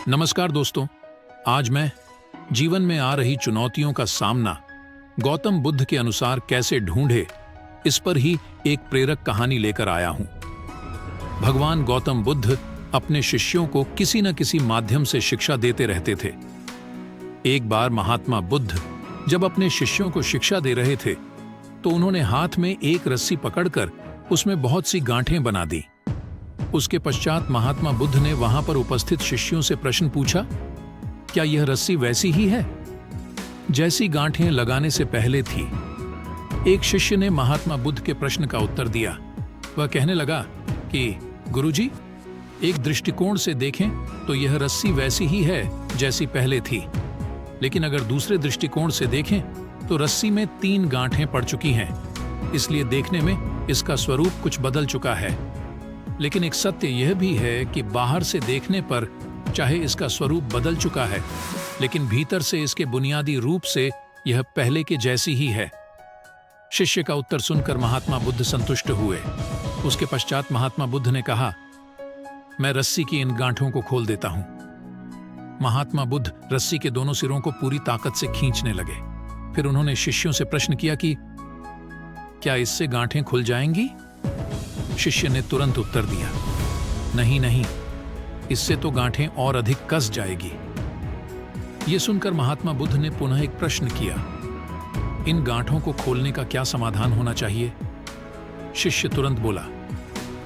नमस्कार दोस्तों। आज मैं जीवन में आ रही चुनौतियों का सामना गौतम बुद्ध के अनुसार कैसे ढूंढे, इस पर ही एक प्रेरक कहानी लेकर आया हूं। भगवान गौतम बुद्ध अपने शिष्यों को किसी न किसी माध्यम से शिक्षा देते रहते थे। एक बार महात्मा बुद्ध जब अपने शिष्यों को शिक्षा दे रहे थे तो उन्होंने हाथ में एक रस्सी पकड़कर उसमें बहुत सी गांठें बना दी। उसके पश्चात महात्मा बुद्ध ने वहां पर उपस्थित शिष्यों से प्रश्न पूछा, क्या यह रस्सी वैसी ही है जैसी गांठें लगाने से पहले थी? एक शिष्य ने महात्मा बुद्ध के प्रश्न का उत्तर दिया। वह कहने लगा कि गुरुजी, एक दृष्टिकोण से देखें तो यह रस्सी वैसी ही है जैसी पहले थी, लेकिन अगर दूसरे दृष्टिकोण से देखें तो रस्सी में 3 गांठें पड़ चुकी हैं, इसलिए देखने में इसका स्वरूप कुछ बदल चुका है। लेकिन एक सत्य यह भी है कि बाहर से देखने पर चाहे इसका स्वरूप बदल चुका है, लेकिन भीतर से इसके बुनियादी रूप से यह पहले के जैसी ही है। शिष्य का उत्तर सुनकर महात्मा बुद्ध संतुष्ट हुए। उसके पश्चात महात्मा बुद्ध ने कहा, मैं रस्सी की इन गांठों को खोल देता हूं। महात्मा बुद्ध रस्सी के दोनों सिरों को पूरी ताकत से खींचने लगे। फिर उन्होंने शिष्यों से प्रश्न किया कि क्या इससे गांठें खुल जाएंगी? शिष्य ने तुरंत उत्तर दिया, नहीं नहीं, इससे तो गांठें और अधिक कस जाएगी। यह सुनकर महात्मा बुद्ध ने पुनः एक प्रश्न किया, इन गांठों को खोलने का क्या समाधान होना चाहिए? शिष्य तुरंत बोला,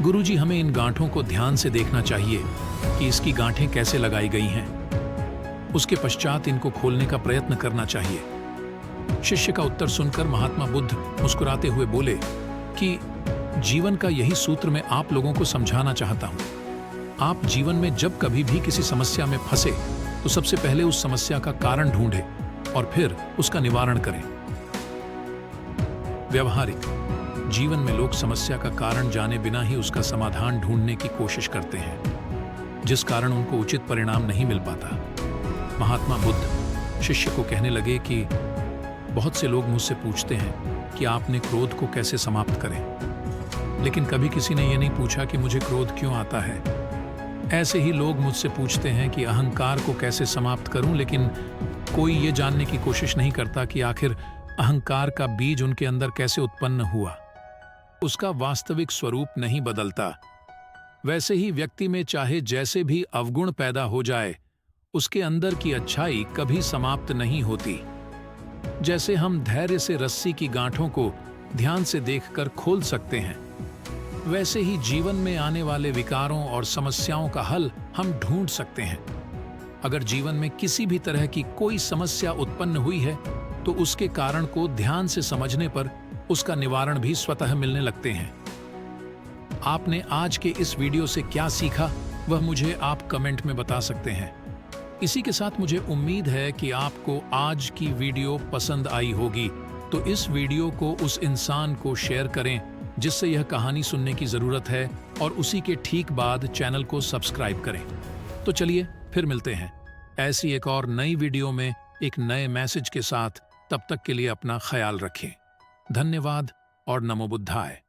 गुरुजी, हमें इन गांठों को ध्यान से देखना चाहिए कि इसकी गांठें कैसे लगाई गई हैं। उसके पश्चात इनको खोलने का प्रयत्न करना चाहिए। शिष्य का उत्तर सुनकर महात्मा बुद्ध मुस्कुराते हुए बोले कि जीवन का यही सूत्र मैं आप लोगों को समझाना चाहता हूं। आप जीवन में जब कभी भी किसी समस्या में फंसे तो सबसे पहले उस समस्या का कारण ढूंढें और फिर उसका निवारण करें। व्यवहारिक जीवन में लोग समस्या का कारण जाने बिना ही उसका समाधान ढूंढने की कोशिश करते हैं, जिस कारण उनको उचित परिणाम नहीं मिल पाता। महात्मा बुद्ध शिष्य को कहने लगे कि बहुत से लोग मुझसे पूछते हैं कि आपने क्रोध को कैसे समाप्त करें, लेकिन कभी किसी ने यह नहीं पूछा कि मुझे क्रोध क्यों आता है। ऐसे ही लोग मुझसे पूछते हैं कि अहंकार को कैसे समाप्त करूं, लेकिन कोई ये जानने की कोशिश नहीं करता कि आखिर अहंकार का बीज उनके अंदर कैसे उत्पन्न हुआ। उसका वास्तविक स्वरूप नहीं बदलता। वैसे ही व्यक्ति में चाहे जैसे भी अवगुण पैदा हो जाए, उसके अंदर की अच्छाई कभी समाप्त नहीं होती। जैसे हम धैर्य से रस्सी की गांठों को ध्यान से देखकर खोल सकते हैं, वैसे ही जीवन में आने वाले विकारों और समस्याओं का हल हम ढूंढ सकते हैं। अगर जीवन में किसी भी तरह की कोई समस्या उत्पन्न हुई है तो उसके कारण को ध्यान से समझने पर उसका निवारण भी स्वतः मिलने लगते हैं। आपने आज के इस वीडियो से क्या सीखा, वह मुझे आप कमेंट में बता सकते हैं। इसी के साथ मुझे उम्मीद है कि आपको आज की वीडियो पसंद आई होगी, तो इस वीडियो को उस इंसान को शेयर करें जिससे यह कहानी सुनने की जरूरत है, और उसी के ठीक बाद चैनल को सब्सक्राइब करें। तो चलिए फिर मिलते हैं ऐसी एक और नई वीडियो में एक नए मैसेज के साथ। तब तक के लिए अपना ख्याल रखें। धन्यवाद और नमो बुद्धाय।